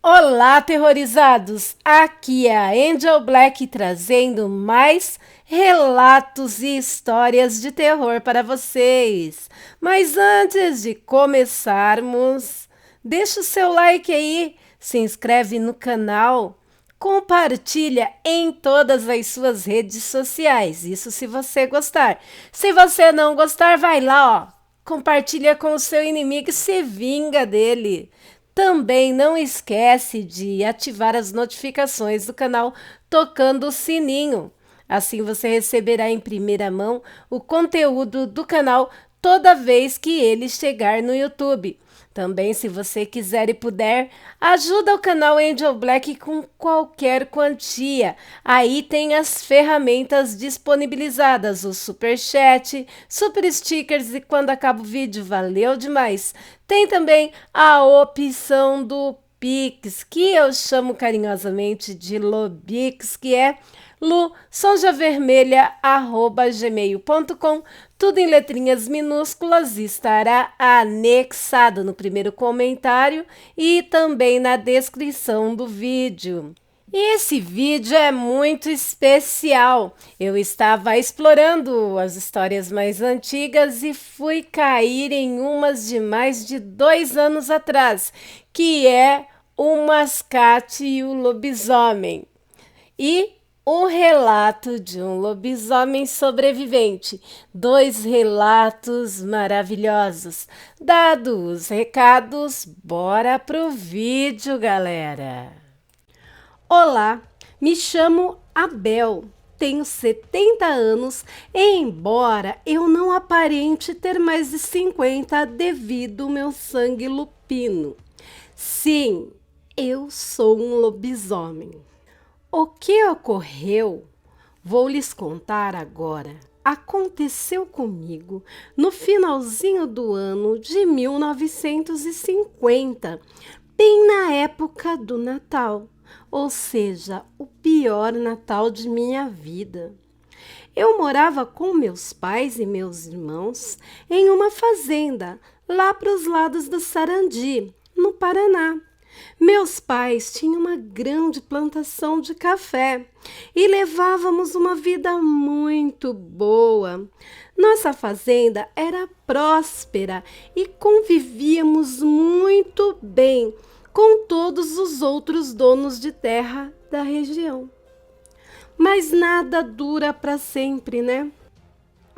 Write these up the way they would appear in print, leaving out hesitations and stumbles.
Olá, terrorizados! Aqui é a Angel Black trazendo mais relatos e histórias de terror para vocês. Mas antes de começarmos, deixa o seu like aí, se inscreve no canal, compartilha em todas as suas redes sociais. Isso se você gostar. Se você não gostar, vai lá, ó. Compartilha com o seu inimigo e se vinga dele. Também não esquece de ativar as notificações do canal tocando o sininho. Assim você receberá em primeira mão o conteúdo do canal toda vez que ele chegar no YouTube. Também, se você quiser e puder, ajuda o canal Angel Black com qualquer quantia. Aí tem as ferramentas disponibilizadas, o Super Chat, Super Stickers e quando acaba o vídeo, valeu demais. Tem também a opção do Pix, que eu chamo carinhosamente de Lobix, que é lu@gmail.com, tudo em letrinhas minúsculas, estará anexado no primeiro comentário e também na descrição do vídeo. E esse vídeo é muito especial. Eu estava explorando as histórias mais antigas e fui cair em umas de mais de 2 anos atrás, que é o Mascate e o Lobisomem. E um relato de um lobisomem sobrevivente. 2 relatos maravilhosos. Dados os recados, bora pro vídeo, galera! Olá, me chamo Abel, tenho 70 anos e embora eu não aparente ter mais de 50 devido ao meu sangue lupino. Sim, eu sou um lobisomem. O que ocorreu, vou lhes contar agora. Aconteceu comigo no finalzinho do ano de 1950, bem na época do Natal, ou seja, o pior Natal de minha vida. Eu morava com meus pais e meus irmãos em uma fazenda lá para os lados do Sarandi, no Paraná. Meus pais tinham uma grande plantação de café e levávamos uma vida muito boa. Nossa fazenda era próspera e convivíamos muito bem com todos os outros donos de terra da região. Mas nada dura para sempre, né?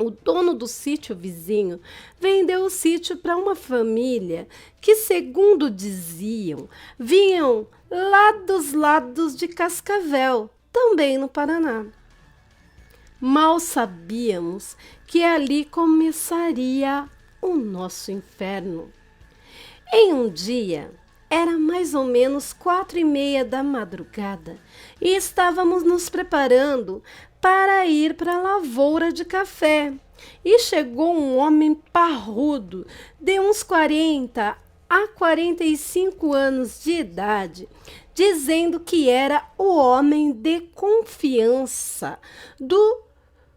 O dono do sítio vizinho vendeu o sítio para uma família que, segundo diziam, vinham lá dos lados de Cascavel, também no Paraná. Mal sabíamos que ali começaria o nosso inferno. Em um dia, era mais ou menos 4:30 da madrugada e estávamos nos preparando para ir para a lavoura de café. E chegou um homem parrudo, de uns 40 a 45 anos de idade, dizendo que era o homem de confiança do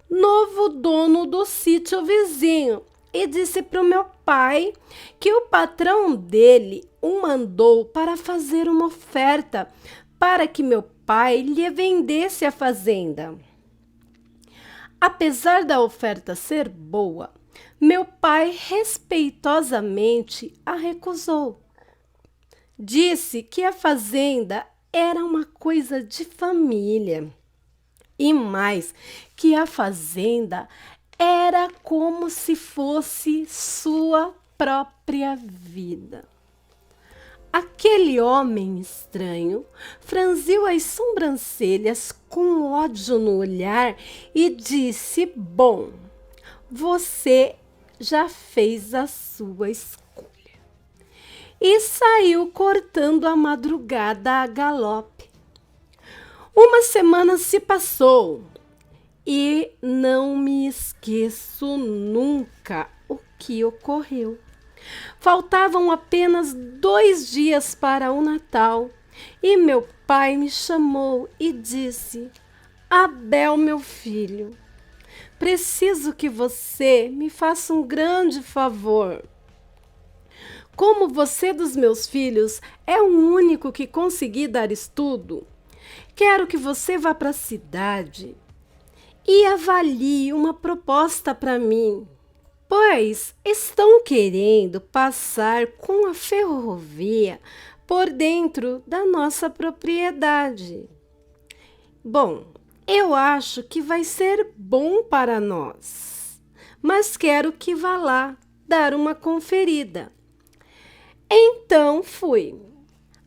novo dono do sítio vizinho. E disse para o meu pai que o patrão dele o mandou para fazer uma oferta para que meu pai lhe vendesse a fazenda. Apesar da oferta ser boa, meu pai respeitosamente a recusou. Disse que a fazenda era uma coisa de família e mais que a fazenda era como se fosse sua própria vida. Aquele homem estranho franziu as sobrancelhas com ódio no olhar e disse: "Bom, você já fez a sua escolha." E saiu cortando a madrugada a galope. Uma semana se passou e não me esqueço nunca o que ocorreu. Faltavam apenas 2 dias para o Natal e meu pai me chamou e disse: "Abel, meu filho, preciso que você me faça um grande favor." como você dos meus filhos é o único que consegui dar estudo, quero que você vá para a cidade e avalie uma proposta para mim, pois estão querendo passar com a ferrovia por dentro da nossa propriedade. Bom, eu acho que vai ser bom para nós, mas quero que vá lá dar uma conferida. Então fui.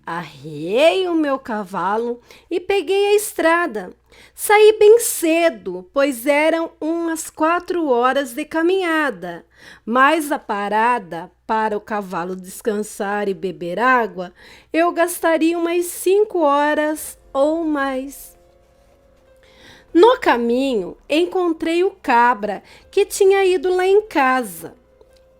Arriei o meu cavalo e peguei a estrada. Saí bem cedo, pois eram umas 4 horas de caminhada, mas a parada para o cavalo descansar e beber água, eu gastaria umas 5 horas ou mais. No caminho, encontrei o cabra que tinha ido lá em casa.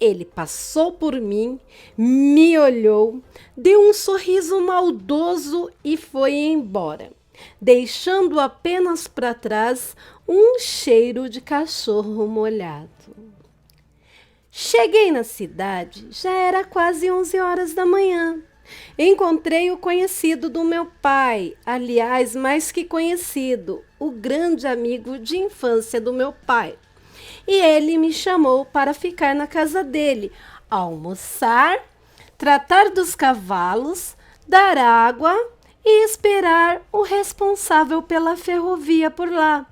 Ele passou por mim, me olhou, deu um sorriso maldoso e foi embora, deixando apenas para trás um cheiro de cachorro molhado. Cheguei na cidade, já era quase 11 horas da manhã. Encontrei o conhecido do meu pai, aliás, mais que conhecido, o grande amigo de infância do meu pai. E ele me chamou para ficar na casa dele, almoçar, tratar dos cavalos, dar água e esperar o responsável pela ferrovia por lá,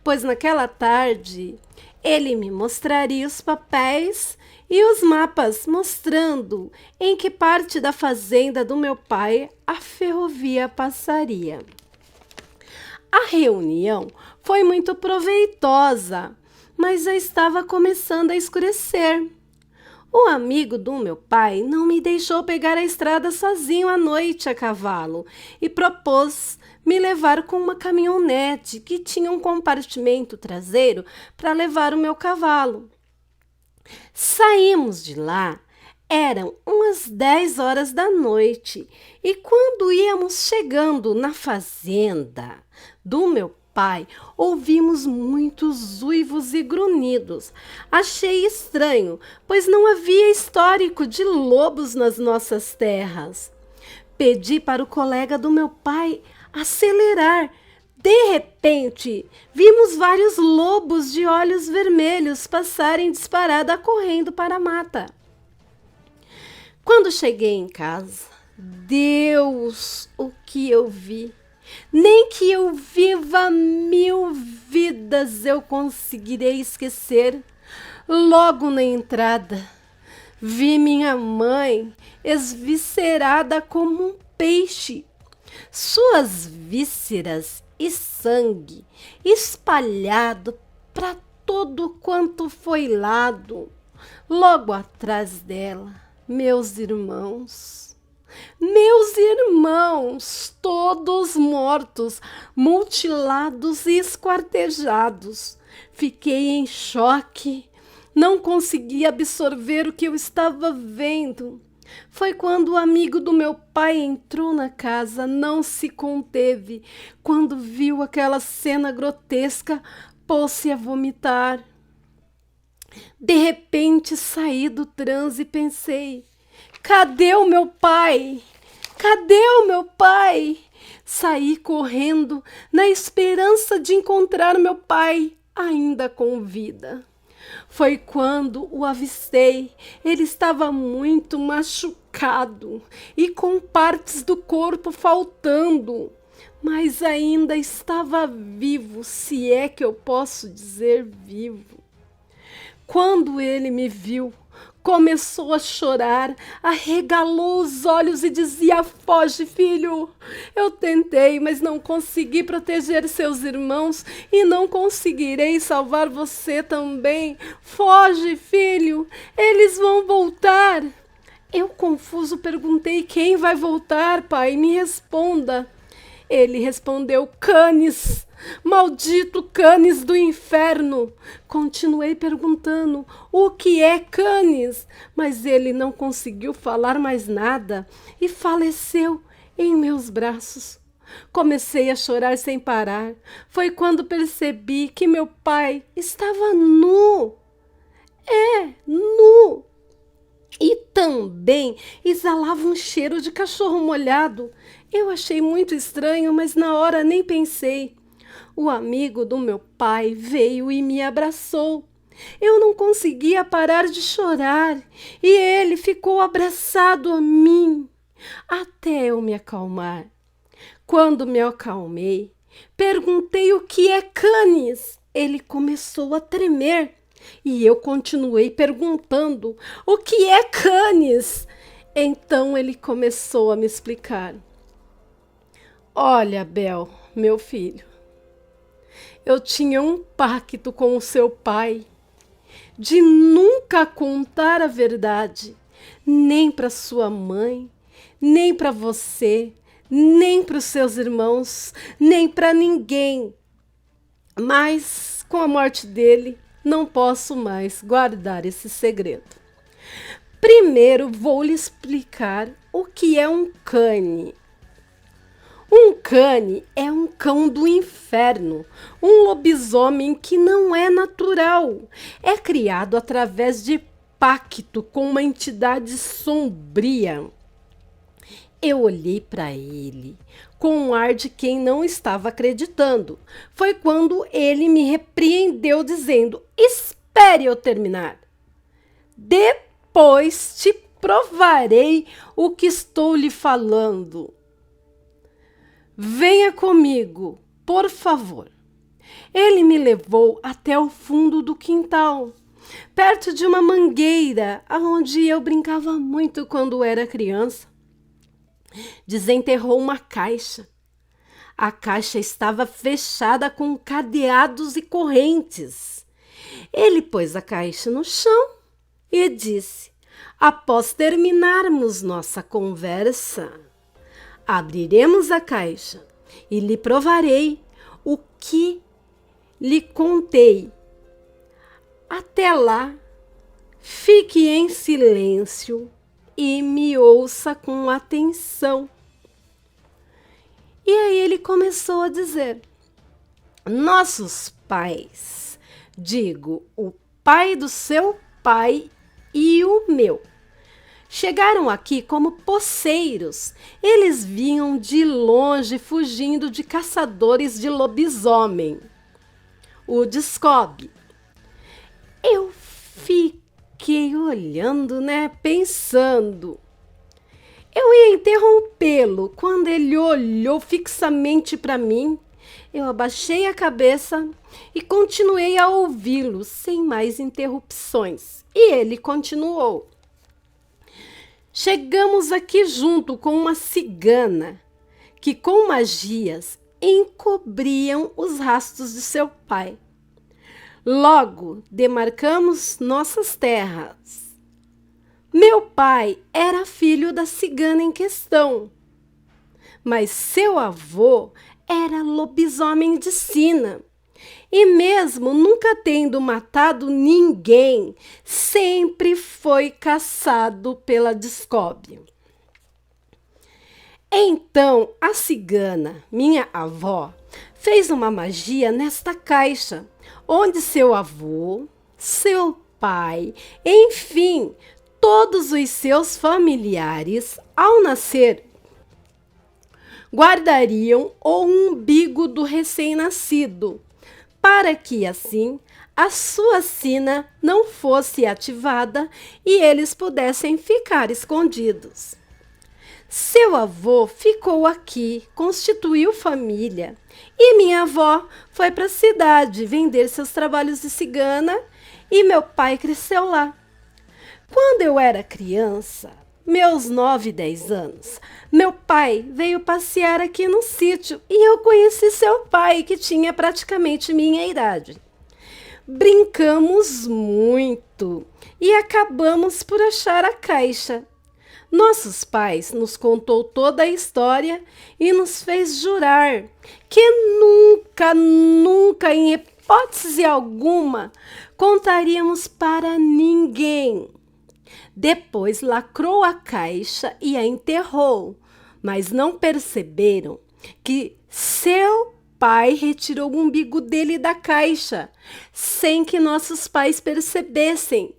pois naquela tarde ele me mostraria os papéis e os mapas mostrando em que parte da fazenda do meu pai a ferrovia passaria. A reunião foi muito proveitosa, mas já estava começando a escurecer. O amigo do meu pai não me deixou pegar a estrada sozinho à noite a cavalo e propôs me levar com uma caminhonete que tinha um compartimento traseiro para levar o meu cavalo. Saímos de lá, eram umas 10 horas da noite, e quando íamos chegando na fazenda do meu pai, ouvimos muitos uivos e grunhidos. Achei estranho, pois não havia histórico de lobos nas nossas terras. Pedi para o colega do meu pai acelerar. De repente, vimos vários lobos de olhos vermelhos passarem disparada correndo para a mata. Quando cheguei em casa, Deus, o que eu vi! Nem que eu viva 1000 vidas eu conseguirei esquecer. Logo na entrada, vi minha mãe esviscerada como um peixe. Suas vísceras e sangue espalhado para todo quanto foi lado. Logo atrás dela, meus irmãos, todos mortos, mutilados e esquartejados. Fiquei em choque, não consegui absorver o que eu estava vendo. Foi quando o amigo do meu pai entrou na casa, não se conteve. Quando viu aquela cena grotesca, pôs-se a vomitar. De repente saí do transe e pensei: cadê o meu pai? Cadê o meu pai? Saí correndo na esperança de encontrar meu pai ainda com vida. Foi quando o avistei. Ele estava muito machucado e com partes do corpo faltando, mas ainda estava vivo, se é que eu posso dizer vivo. Quando ele me viu, começou a chorar, arregalou os olhos e dizia: foge, filho. Eu tentei, mas não consegui proteger seus irmãos e não conseguirei salvar você também. Foge, filho, eles vão voltar. Eu, confuso, perguntei: quem vai voltar, pai? Me responda. Ele respondeu: Canis, maldito Canis do inferno. Continuei perguntando: o que é Canis? Mas ele não conseguiu falar mais nada e faleceu em meus braços. Comecei a chorar sem parar. Foi quando percebi que meu pai estava nu. Nu. e também exalava um cheiro de cachorro molhado. Eu achei muito estranho, mas na hora nem pensei. O amigo do meu pai veio e me abraçou. Eu não conseguia parar de chorar e ele ficou abraçado a mim até eu me acalmar. Quando me acalmei, perguntei o que é Canis. Ele começou a tremer e eu continuei perguntando o que é Canis. Então ele começou a me explicar. Olha, Bel, meu filho, eu tinha um pacto com o seu pai de nunca contar a verdade, nem para sua mãe, nem para você, nem para os seus irmãos, nem para ninguém. Mas com a morte dele, não posso mais guardar esse segredo. Primeiro vou lhe explicar o que é um cane. Um cane é um cão do inferno, um lobisomem que não é natural. É criado através de pacto com uma entidade sombria. Eu olhei para ele com um ar de quem não estava acreditando. Foi quando ele me repreendeu dizendo: espere eu terminar. Depois te provarei o que estou lhe falando. Venha comigo, por favor. Ele me levou até o fundo do quintal, perto de uma mangueira, onde eu brincava muito quando era criança. Desenterrou uma caixa. A caixa estava fechada com cadeados e correntes. Ele pôs a caixa no chão e disse: após terminarmos nossa conversa, abriremos a caixa e lhe provarei o que lhe contei. Até lá, fique em silêncio e me ouça com atenção. E aí ele começou a dizer: nossos pais, digo, o pai do seu pai e o meu, chegaram aqui como poceiros. Eles vinham de longe fugindo de caçadores de lobisomem. O Descobre. Eu fiquei olhando, pensando. Eu ia interrompê-lo quando ele olhou fixamente para mim. Eu abaixei a cabeça e continuei a ouvi-lo sem mais interrupções. E ele continuou. Chegamos aqui junto com uma cigana que, com magias, encobriam os rastros de seu pai. Logo, demarcamos nossas terras. Meu pai era filho da cigana em questão, mas seu avô era lobisomem de sina. E mesmo nunca tendo matado ninguém, sempre foi caçado pela Descobre. Então a cigana, minha avó, fez uma magia nesta caixa, onde seu avô, seu pai, enfim, todos os seus familiares, ao nascer, guardariam o umbigo do recém-nascido, para que assim a sua sina não fosse ativada e eles pudessem ficar escondidos. Seu avô ficou aqui, constituiu família, e minha avó foi para a cidade vender seus trabalhos de cigana e meu pai cresceu lá. Quando eu era criança, meus 9, 10 anos, meu pai veio passear aqui no sítio e eu conheci seu pai, que tinha praticamente minha idade. Brincamos muito e acabamos por achar a caixa. Nossos pais nos contou toda a história e nos fez jurar que nunca, nunca, em hipótese alguma, contaríamos para ninguém. Depois lacrou a caixa e a enterrou, mas não perceberam que seu pai retirou o umbigo dele da caixa, sem que nossos pais percebessem.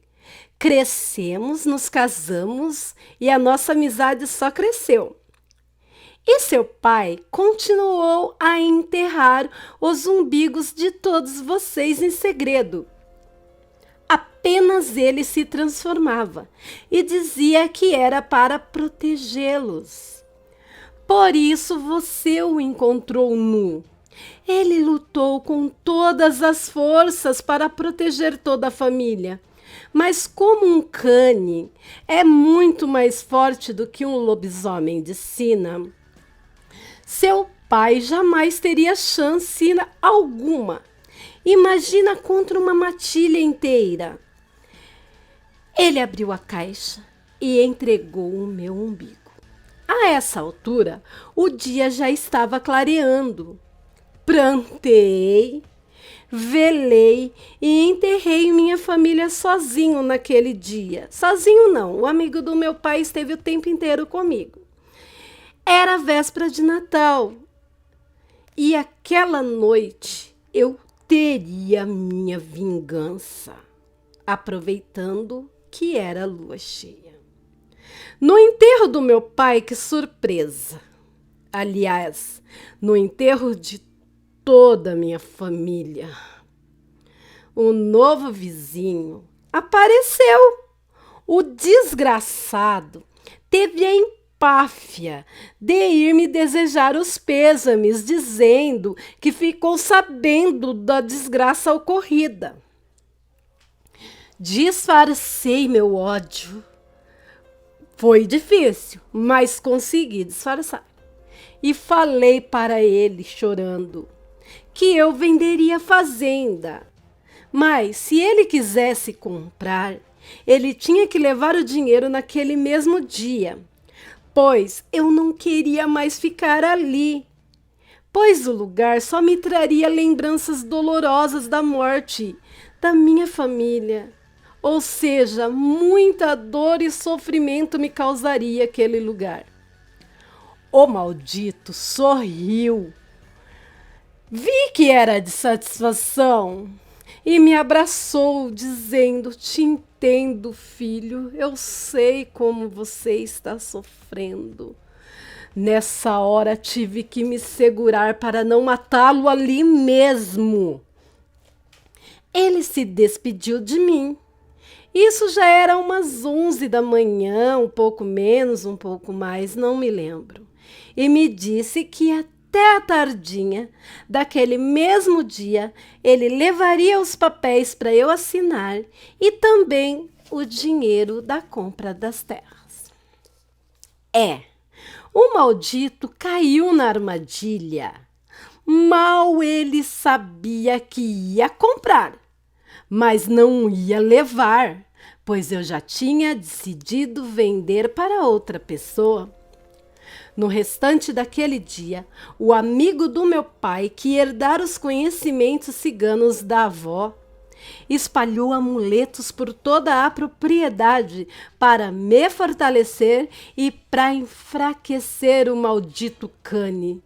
Crescemos, nos casamos e a nossa amizade só cresceu. E seu pai continuou a enterrar os umbigos de todos vocês em segredo. Apenas ele se transformava e dizia que era para protegê-los. Por isso você o encontrou nu. Ele lutou com todas as forças para proteger toda a família. Mas como um cane é muito mais forte do que um lobisomem de sina, seu pai jamais teria chance alguma. Imagina contra uma matilha inteira. Ele abriu a caixa e entregou o meu umbigo. A essa altura, o dia já estava clareando. Plantei, velei e enterrei minha família sozinho naquele dia. Sozinho não, o amigo do meu pai esteve o tempo inteiro comigo. Era véspera de Natal e aquela noite eu teria minha vingança, aproveitando que era lua cheia. No enterro do meu pai, que surpresa! Aliás, no enterro de toda a minha família, o novo vizinho apareceu. O desgraçado teve a empáfia de ir me desejar os pêsames, dizendo que ficou sabendo da desgraça ocorrida. Disfarcei meu ódio. Foi difícil, mas consegui disfarçar. E falei para ele, chorando, que eu venderia a fazenda. Mas se ele quisesse comprar, ele tinha que levar o dinheiro naquele mesmo dia, pois eu não queria mais ficar ali, pois o lugar só me traria lembranças dolorosas da morte da minha família. Ou seja, muita dor e sofrimento me causaria aquele lugar. O maldito sorriu. Vi que era de satisfação e me abraçou, dizendo: "Te entendo, filho, eu sei como você está sofrendo." Nessa hora tive que me segurar para não matá-lo ali mesmo. Ele se despediu de mim. Isso já era umas 11 da manhã, um pouco menos, um pouco mais, não me lembro. E me disse que até a tardinha daquele mesmo dia ele levaria os papéis para eu assinar e também o dinheiro da compra das terras. O maldito caiu na armadilha. Mal ele sabia que ia comprar, mas não ia levar, pois eu já tinha decidido vender para outra pessoa. No restante daquele dia, o amigo do meu pai, que herdara os conhecimentos ciganos da avó, espalhou amuletos por toda a propriedade para me fortalecer e para enfraquecer o maldito cane.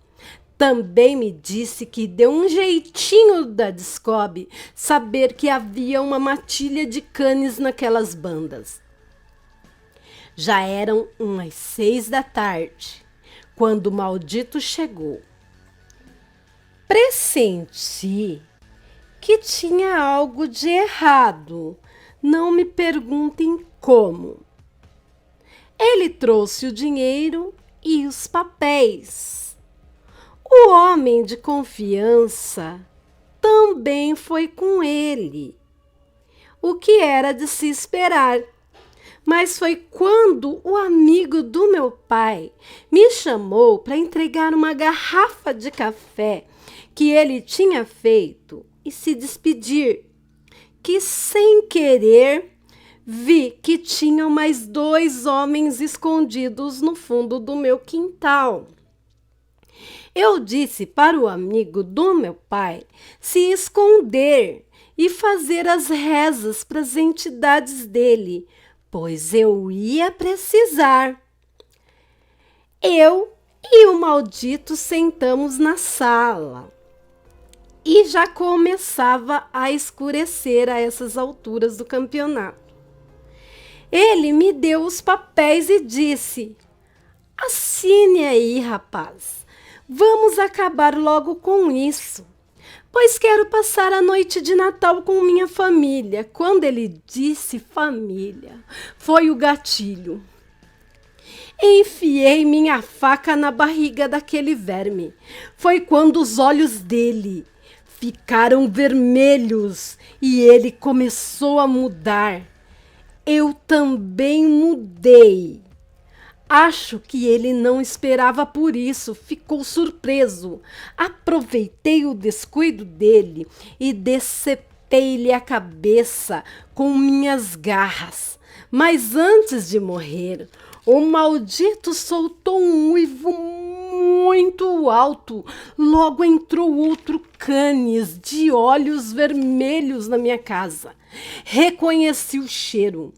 Também me disse que deu um jeitinho da Descobre saber que havia uma matilha de canes naquelas bandas. Já eram umas 6 da tarde, quando o maldito chegou. Pressenti que tinha algo de errado. Não me perguntem como. Ele trouxe o dinheiro e os papéis. O homem de confiança também foi com ele, o que era de se esperar. Mas foi quando o amigo do meu pai me chamou para entregar uma garrafa de café que ele tinha feito e se despedir, que sem querer vi que tinham mais 2 homens escondidos no fundo do meu quintal. Eu disse para o amigo do meu pai se esconder e fazer as rezas para as entidades dele, pois eu ia precisar. Eu e o maldito sentamos na sala e já começava a escurecer a essas alturas do campeonato. Ele me deu os papéis e disse: assine aí, rapaz. Vamos acabar logo com isso, pois quero passar a noite de Natal com minha família. Quando ele disse família, foi o gatilho. Enfiei minha faca na barriga daquele verme. Foi quando os olhos dele ficaram vermelhos e ele começou a mudar. Eu também mudei. Acho que ele não esperava por isso, ficou surpreso. Aproveitei o descuido dele e decepei-lhe a cabeça com minhas garras. Mas antes de morrer, o maldito soltou um uivo muito alto. Logo entrou outro Canis de olhos vermelhos na minha casa. Reconheci o cheiro.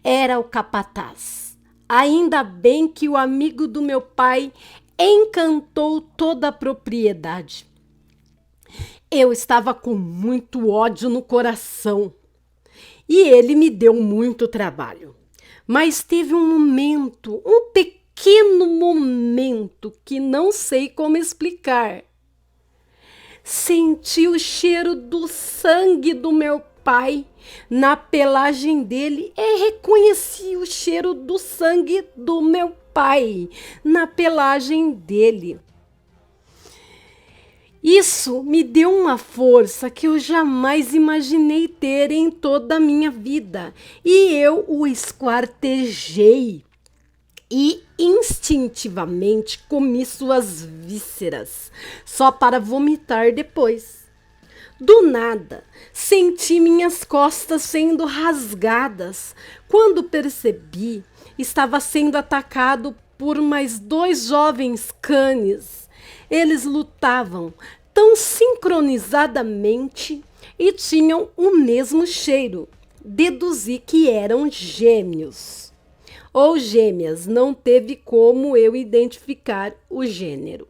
Era o capataz. Ainda bem que o amigo do meu pai encantou toda a propriedade. Eu estava com muito ódio no coração e ele me deu muito trabalho. Mas teve um momento, um pequeno momento que não sei como explicar. Senti o cheiro do sangue do meu pai na pelagem dele e reconheci o cheiro do sangue do meu pai na pelagem dele. Isso me deu uma força que eu jamais imaginei ter em toda a minha vida e eu o esquartejei e instintivamente comi suas vísceras só para vomitar depois. Do nada, senti minhas costas sendo rasgadas. Quando percebi, estava sendo atacado por mais 2 jovens Canis. Eles lutavam tão sincronizadamente e tinham o mesmo cheiro. Deduzi que eram gêmeos. Ou gêmeas, não teve como eu identificar o gênero.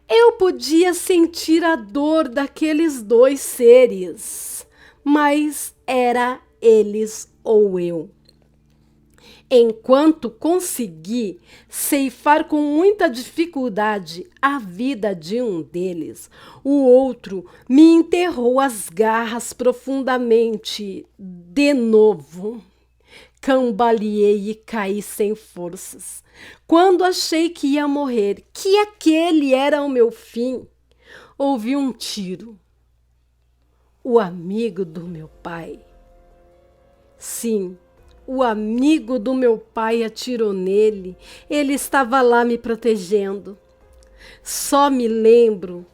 Eu podia sentir a dor daqueles 2 seres, mas era eles ou eu. Enquanto consegui ceifar com muita dificuldade a vida de um deles, o outro me enterrou as garras profundamente de novo. Cambaleei e caí sem forças. Quando achei que ia morrer, que aquele era o meu fim, ouvi um tiro. O amigo do meu pai. Sim, o amigo do meu pai atirou nele. Ele estava lá me protegendo. Só me lembro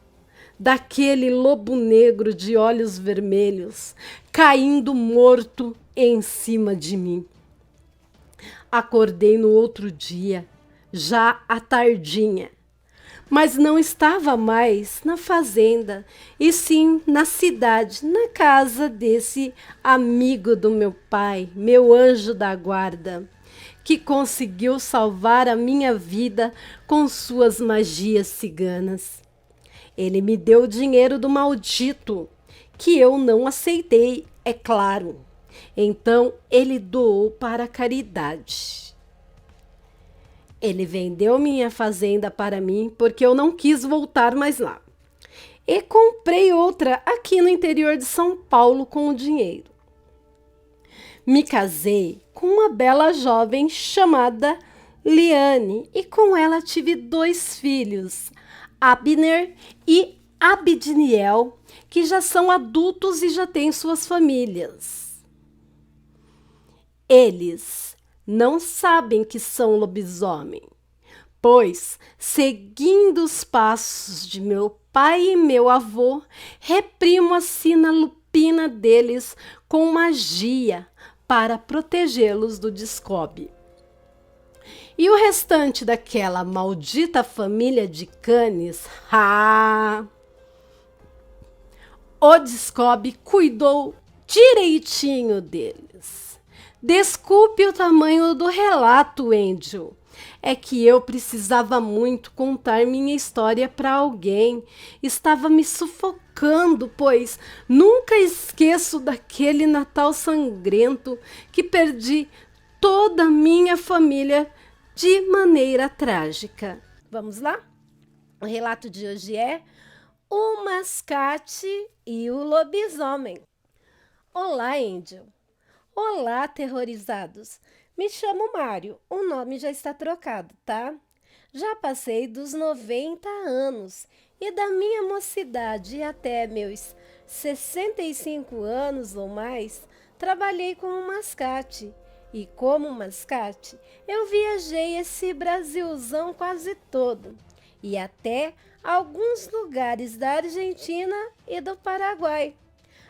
daquele lobo negro de olhos vermelhos caindo morto em cima de mim. Acordei no outro dia, já à tardinha, mas não estava mais na fazenda, e sim na cidade, na casa desse amigo do meu pai, meu anjo da guarda, que conseguiu salvar a minha vida com suas magias ciganas. Ele me deu o dinheiro do maldito, que eu não aceitei, é claro. Então ele doou para a caridade. Ele vendeu minha fazenda para mim porque eu não quis voltar mais lá. E comprei outra aqui no interior de São Paulo com o dinheiro. Me casei com uma bela jovem chamada Liane e com ela tive 2 filhos, Abner e Abidniel, que já são adultos e já têm suas famílias. Eles não sabem que são lobisomem, pois, seguindo os passos de meu pai e meu avô, reprimo a sina lupina deles com magia para protegê-los do Descobe. E o restante daquela maldita família de Canis, o Descobe cuidou direitinho deles. Desculpe o tamanho do relato, Angel. É que eu precisava muito contar minha história para alguém. Estava me sufocando, pois nunca esqueço daquele Natal sangrento que perdi toda a minha família de maneira trágica. Vamos lá? O relato de hoje é O Mascate e o Lobisomem. Olá, Angel. Olá, aterrorizados. Me chamo Mário. O nome já está trocado, tá? Já passei dos 90 anos e da minha mocidade até meus 65 anos ou mais, trabalhei como mascate. E como mascate, eu viajei esse Brasilzão quase todo e até alguns lugares da Argentina e do Paraguai.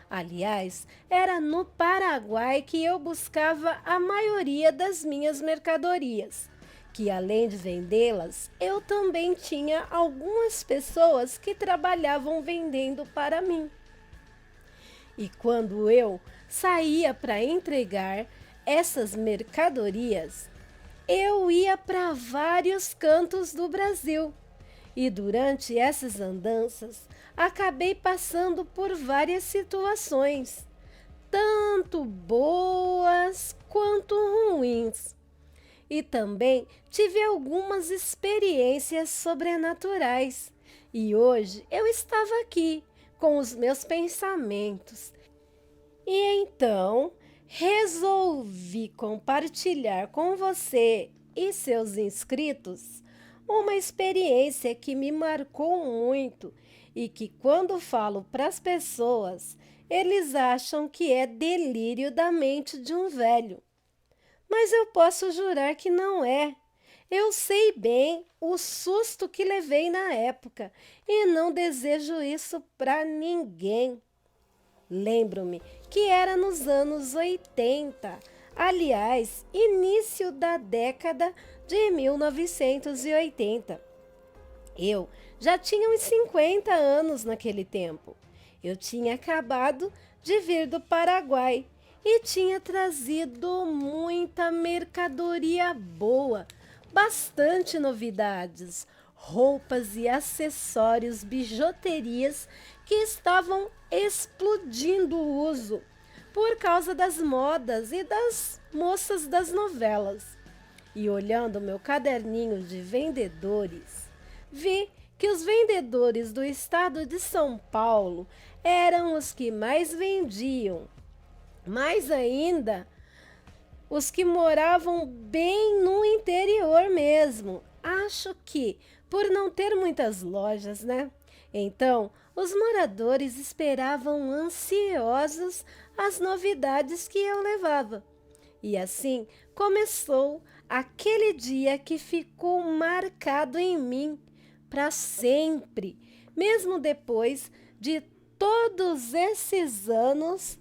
Aliás, era no Paraguai que eu buscava a maioria das minhas mercadorias, que além de vendê-las, eu também tinha algumas pessoas que trabalhavam vendendo para mim. E quando eu saía para entregar essas mercadorias, eu ia para vários cantos do Brasil. E durante essas andanças, acabei passando por várias situações, tanto boas quanto ruins. E também tive algumas experiências sobrenaturais. E hoje eu estava aqui com os meus pensamentos. E então resolvi compartilhar com você e seus inscritos uma experiência que me marcou muito e que, quando falo para as pessoas, eles acham que é delírio da mente de um velho. Mas eu posso jurar que não é. Eu sei bem o susto que levei na época e não desejo isso para ninguém. Lembro-me que era nos anos 80, aliás, início da década de 1980. Eu já tinha uns 50 anos naquele tempo. Eu tinha acabado de vir do Paraguai e tinha trazido muita mercadoria boa, bastante novidades, roupas e acessórios, bijuterias que estavam explodindo o uso por causa das modas e das moças das novelas. E olhando meu caderninho de vendedores, vi que os vendedores do estado de São Paulo eram os que mais vendiam. Mais ainda, os que moravam bem no interior mesmo. Acho que por não ter muitas lojas, né? Então, os moradores esperavam ansiosos as novidades que eu levava. E assim começou aquele dia que ficou marcado em mim para sempre, mesmo depois de todos esses anos,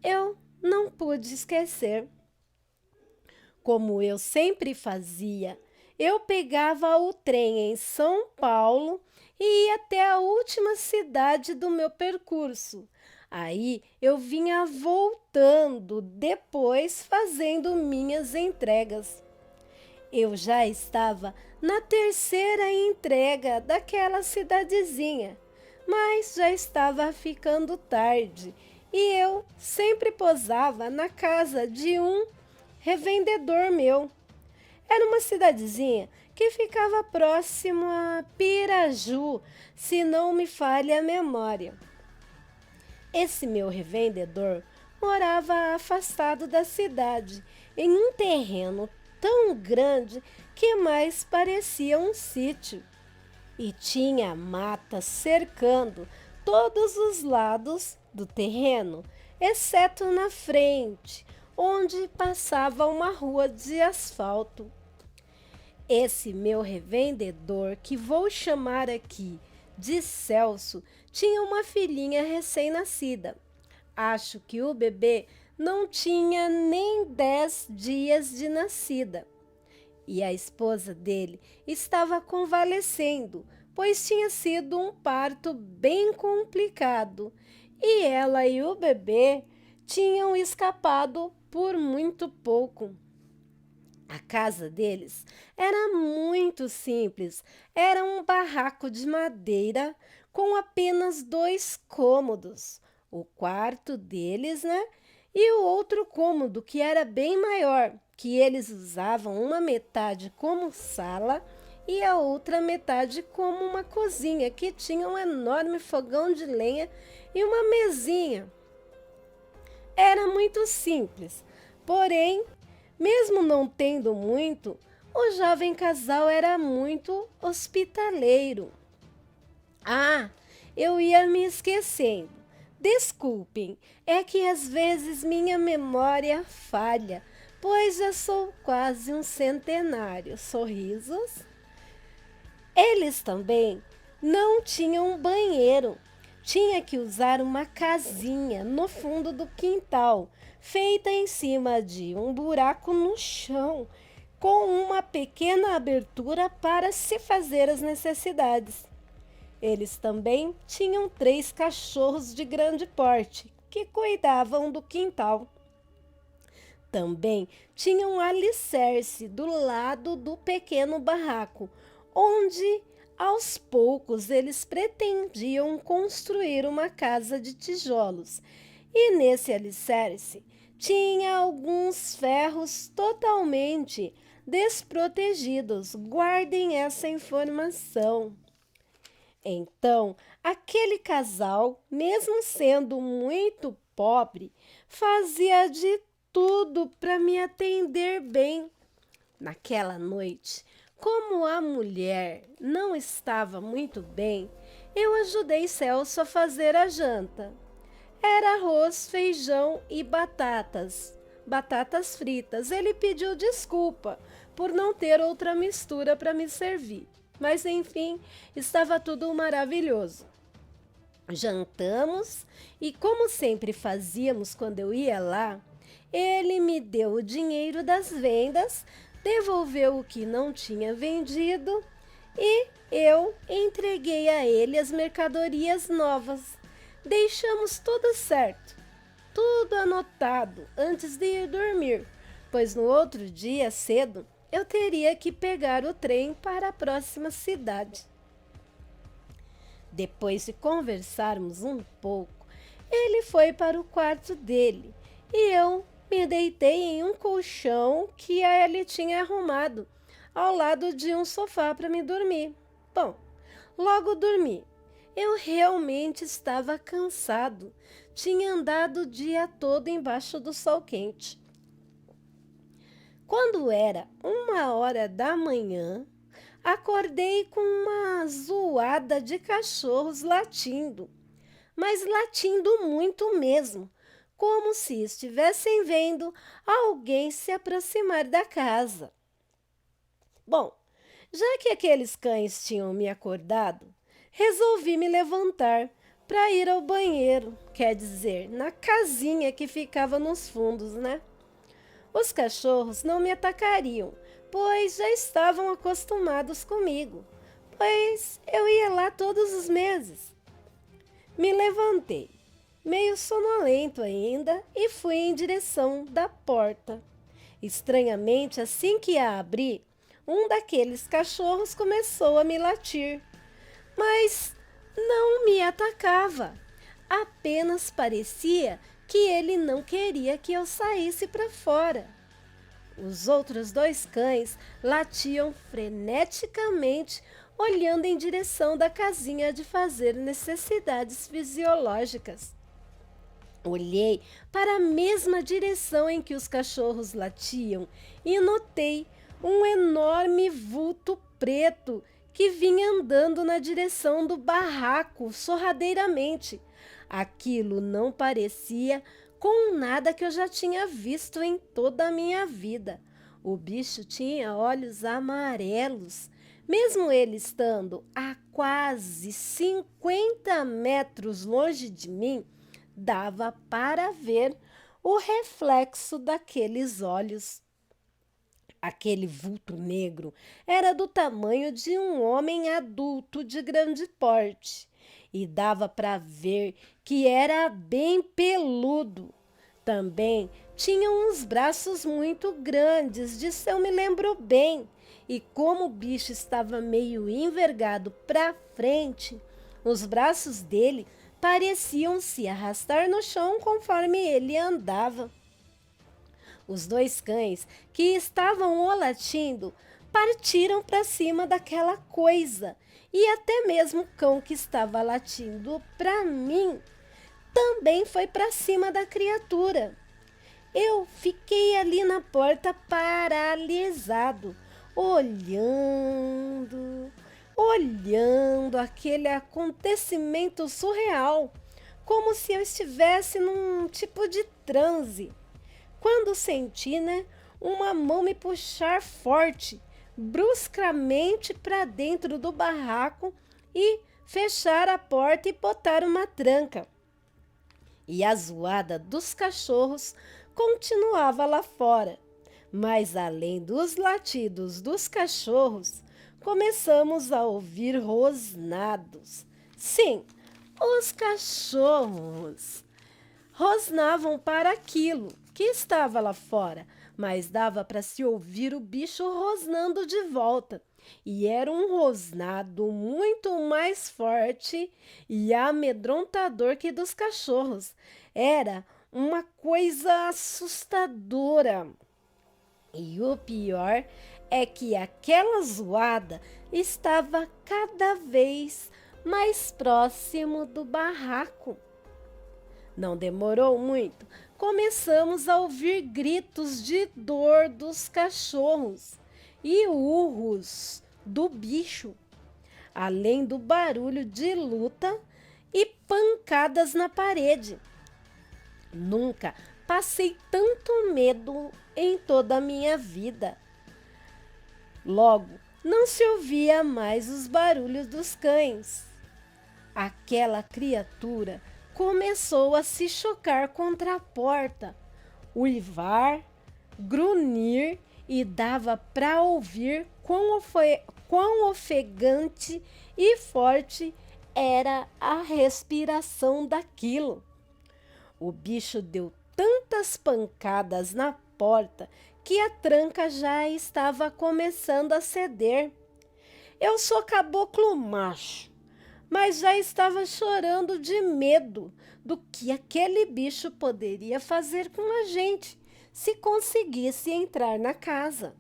eu não pude esquecer. Como eu sempre fazia, eu pegava o trem em São Paulo e ia até a última cidade do meu percurso. Aí eu vinha voltando, depois fazendo minhas entregas. Eu já estava na terceira entrega daquela cidadezinha, mas já estava ficando tarde e eu sempre posava na casa de um revendedor meu. Era uma cidadezinha que ficava próximo a Piraju, se não me falha a memória. Esse meu revendedor morava afastado da cidade, em um terreno tão grande que mais parecia um sítio. E tinha mata cercando todos os lados do terreno, exceto na frente, onde passava uma rua de asfalto. Esse meu revendedor, que vou chamar aqui de Celso, tinha uma filhinha recém-nascida. Acho que o bebê não tinha nem 10 dias de nascida. E a esposa dele estava convalescendo, pois tinha sido um parto bem complicado. E ela e o bebê tinham escapado por muito pouco. A casa deles era muito simples. Era um barraco de madeira com apenas 2 cômodos. O quarto deles, né? E o outro cômodo, que era bem maior, que eles usavam uma metade como sala e a outra metade como uma cozinha, que tinha um enorme fogão de lenha e uma mesinha. Era muito simples, porém, mesmo não tendo muito, o jovem casal era muito hospitaleiro. Ah, eu ia me esquecendo. Desculpem, é que às vezes minha memória falha, pois já sou quase um centenário. Sorrisos. Eles também não tinham banheiro. Tinha que usar uma casinha no fundo do quintal, feita em cima de um buraco no chão, com uma pequena abertura para se fazer as necessidades. Eles também tinham 3 cachorros de grande porte que cuidavam do quintal. Também tinha um alicerce do lado do pequeno barraco, onde aos poucos eles pretendiam construir uma casa de tijolos. E nesse alicerce tinha alguns ferros totalmente desprotegidos. Guardem essa informação. Então, aquele casal, mesmo sendo muito pobre, fazia de tudo para me atender bem. Naquela noite, como a mulher não estava muito bem, eu ajudei Celso a fazer a janta. Era arroz, feijão e batatas fritas. Ele pediu desculpa por não ter outra mistura para me servir. Mas enfim, estava tudo maravilhoso. Jantamos e, como sempre fazíamos quando eu ia lá, ele me deu o dinheiro das vendas, devolveu o que não tinha vendido e eu entreguei a ele as mercadorias novas. Deixamos tudo certo, tudo anotado antes de ir dormir, pois no outro dia cedo eu teria que pegar o trem para a próxima cidade. Depois de conversarmos um pouco, ele foi para o quarto dele e eu me deitei em um colchão que ele tinha arrumado ao lado de um sofá para me dormir. Bom, logo dormi. Eu realmente estava cansado. Tinha andado o dia todo embaixo do sol quente. Quando era 1 hora da manhã, acordei com uma zoada de cachorros latindo, mas latindo muito mesmo, como se estivessem vendo alguém se aproximar da casa. Bom, já que aqueles cães tinham me acordado, resolvi me levantar para ir ao banheiro, quer dizer, na casinha que ficava nos fundos, né? Os cachorros não me atacariam, pois já estavam acostumados comigo, pois eu ia lá todos os meses. Me levantei, meio sonolento ainda, e fui em direção da porta. Estranhamente, assim que a abri, um daqueles cachorros começou a me latir, mas não me atacava. Apenas parecia que ele não queria que eu saísse para fora. Os outros 2 cães latiam freneticamente, olhando em direção da casinha de fazer necessidades fisiológicas. Olhei para a mesma direção em que os cachorros latiam e notei um enorme vulto preto que vinha andando na direção do barraco sorrateiramente. Aquilo não parecia com nada que eu já tinha visto em toda a minha vida. O bicho tinha olhos amarelos. Mesmo ele estando a quase 50 metros longe de mim, dava para ver o reflexo daqueles olhos. Aquele vulto negro era do tamanho de um homem adulto de grande porte e dava para ver que era bem peludo. Também tinha uns braços muito grandes, disso eu me lembro bem. E como o bicho estava meio envergado para frente, os braços dele pareciam se arrastar no chão conforme ele andava. Os dois cães que estavam o latindo partiram para cima daquela coisa, e até mesmo o cão que estava latindo para mim também foi para cima da criatura. Eu fiquei ali na porta paralisado, olhando aquele acontecimento surreal, como se eu estivesse num tipo de transe. Quando senti, uma mão me puxar forte, bruscamente para dentro do barraco e fechar a porta e botar uma tranca. E a zoada dos cachorros continuava lá fora. Mas além dos latidos dos cachorros, começamos a ouvir rosnados. Sim, os cachorros rosnavam para aquilo que estava lá fora, mas dava para se ouvir o bicho rosnando de volta. E era um rosnado muito mais forte e amedrontador que dos cachorros. Era uma coisa assustadora. E o pior é que aquela zoada estava cada vez mais próximo do barraco. Não demorou muito, começamos a ouvir gritos de dor dos cachorros e urros do bicho, além do barulho de luta e pancadas na parede. Nunca passei tanto medo em toda a minha vida. Logo, não se ouvia mais os barulhos dos cães. Aquela criatura começou a se chocar contra a porta, uivar, grunhir, e dava para ouvir quão ofegante e forte era a respiração daquilo. O bicho deu tantas pancadas na porta que a tranca já estava começando a ceder. Eu sou caboclo macho, mas já estava chorando de medo do que aquele bicho poderia fazer com a gente se conseguisse entrar na casa.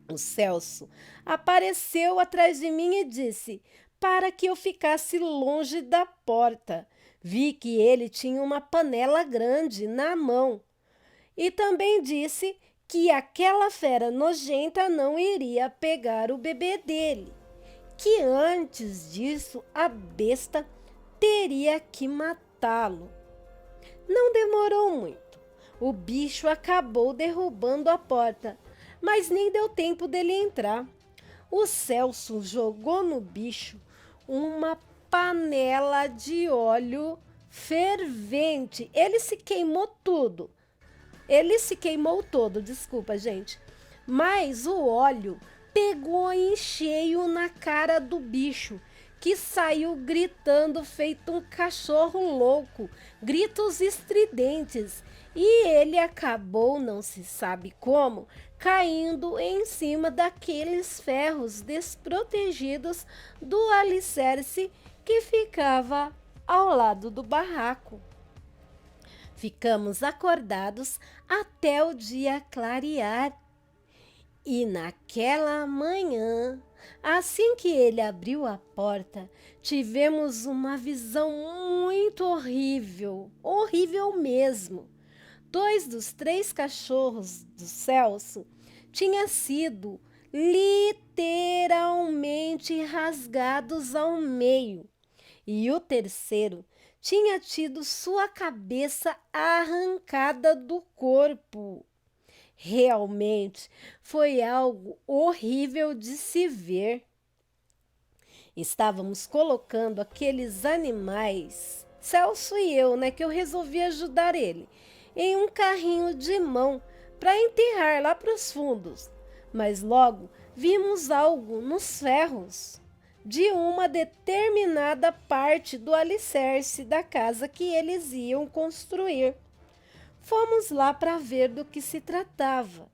O Celso apareceu atrás de mim e disse para que eu ficasse longe da porta. Vi que ele tinha uma panela grande na mão e também disse que aquela fera nojenta não iria pegar o bebê dele, que antes disso a besta teria que matá-lo. Não demorou muito. O bicho acabou derrubando a porta, mas nem deu tempo dele entrar. O Celso jogou no bicho uma panela de óleo fervente. Ele se queimou todo, desculpa, gente. Mas o óleo pegou em cheio na cara do bicho, que saiu gritando feito um cachorro louco, gritos estridentes, e ele acabou, não se sabe como, caindo em cima daqueles ferros desprotegidos do alicerce que ficava ao lado do barraco. Ficamos acordados até o dia clarear. E naquela manhã, assim que ele abriu a porta, tivemos uma visão muito horrível, horrível mesmo. 2 dos 3 cachorros do Celso tinham sido literalmente rasgados ao meio, e o terceiro tinha tido sua cabeça arrancada do corpo. Realmente foi algo horrível de se ver. Estávamos colocando aqueles animais, Celso e eu, que eu resolvi ajudar ele, em um carrinho de mão para enterrar lá para os fundos. Mas logo vimos algo nos ferros de uma determinada parte do alicerce da casa que eles iam construir. Fomos lá para ver do que se tratava.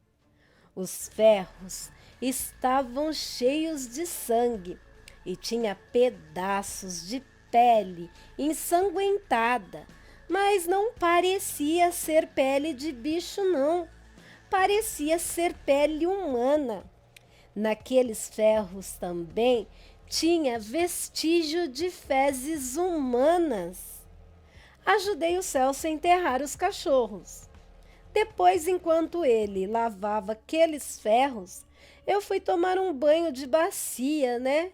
Os ferros estavam cheios de sangue e tinha pedaços de pele ensanguentada, mas não parecia ser pele de bicho, não. Parecia ser pele humana. Naqueles ferros também tinha vestígio de fezes humanas. Ajudei o Celso a enterrar os cachorros. Depois, enquanto ele lavava aqueles ferros, eu fui tomar um banho de bacia, né?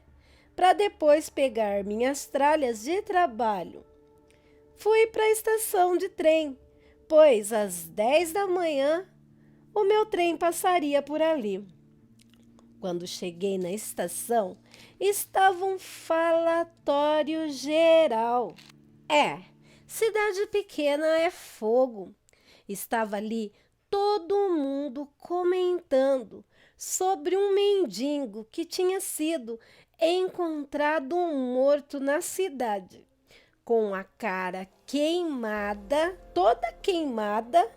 Para depois pegar minhas tralhas de trabalho. Fui para a estação de trem, pois às 10 da manhã o meu trem passaria por ali. Quando cheguei na estação, estava um falatório geral. Cidade pequena é fogo. Estava ali todo mundo comentando sobre um mendigo que tinha sido encontrado morto na cidade, com a cara queimada, toda queimada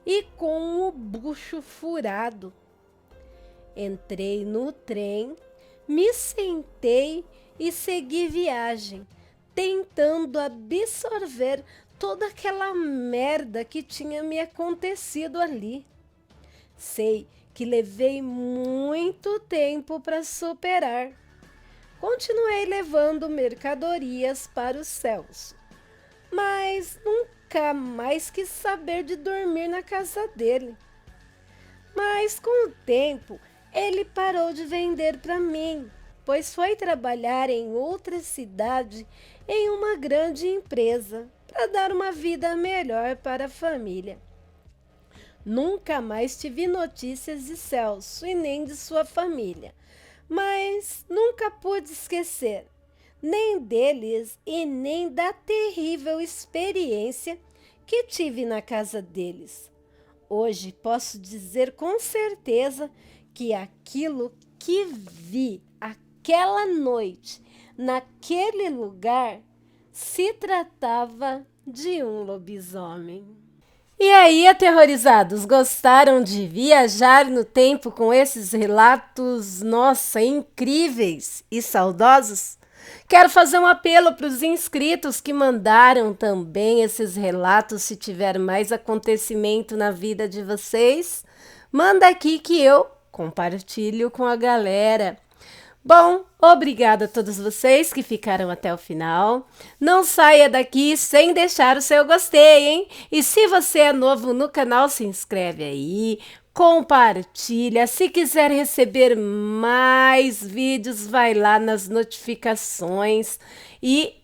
e com o bucho furado. Entrei no trem, me sentei e segui viagem, tentando absorver toda aquela merda que tinha me acontecido ali. Sei que levei muito tempo para superar. Continuei levando mercadorias para o Celso, mas nunca mais quis saber de dormir na casa dele. Mas com o tempo, ele parou de vender para mim, pois foi trabalhar em outra cidade em uma grande empresa para dar uma vida melhor para a família. Nunca mais tive notícias de Celso e nem de sua família, mas nunca pude esquecer nem deles e nem da terrível experiência que tive na casa deles. Hoje posso dizer com certeza que aquilo que vi aquela noite, naquele lugar, se tratava de um lobisomem. E aí, aterrorizados, gostaram de viajar no tempo com esses relatos, nossa, incríveis e saudosos? Quero fazer um apelo para os inscritos que mandaram também esses relatos. Se tiver mais acontecimento na vida de vocês, manda aqui que eu compartilho com a galera. Bom, obrigada a todos vocês que ficaram até o final. Não saia daqui sem deixar o seu gostei, hein? E se você é novo no canal, se inscreve aí, compartilha. Se quiser receber mais vídeos, vai lá nas notificações e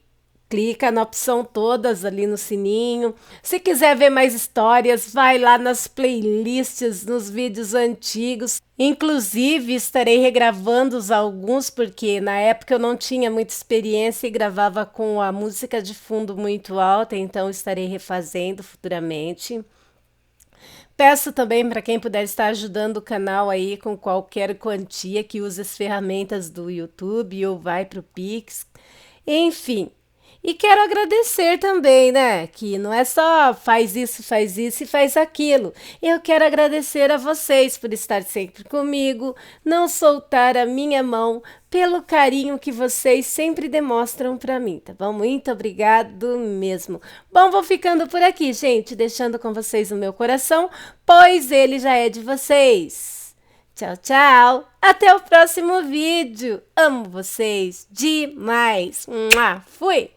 clica na opção todas ali no sininho. Se quiser ver mais histórias, vai lá nas playlists, nos vídeos antigos. Inclusive, estarei regravando alguns, porque na época eu não tinha muita experiência e gravava com a música de fundo muito alta, então estarei refazendo futuramente. Peço também para quem puder estar ajudando o canal aí com qualquer quantia que use as ferramentas do YouTube ou vai para o Pix. Enfim. E quero agradecer também, né? Que não é só faz isso e faz aquilo. Eu quero agradecer a vocês por estar sempre comigo, não soltar a minha mão, pelo carinho que vocês sempre demonstram para mim, tá bom? Muito obrigado mesmo. Bom, vou ficando por aqui, gente, deixando com vocês o meu coração, pois ele já é de vocês. Tchau, tchau. Até o próximo vídeo. Amo vocês demais. Fui!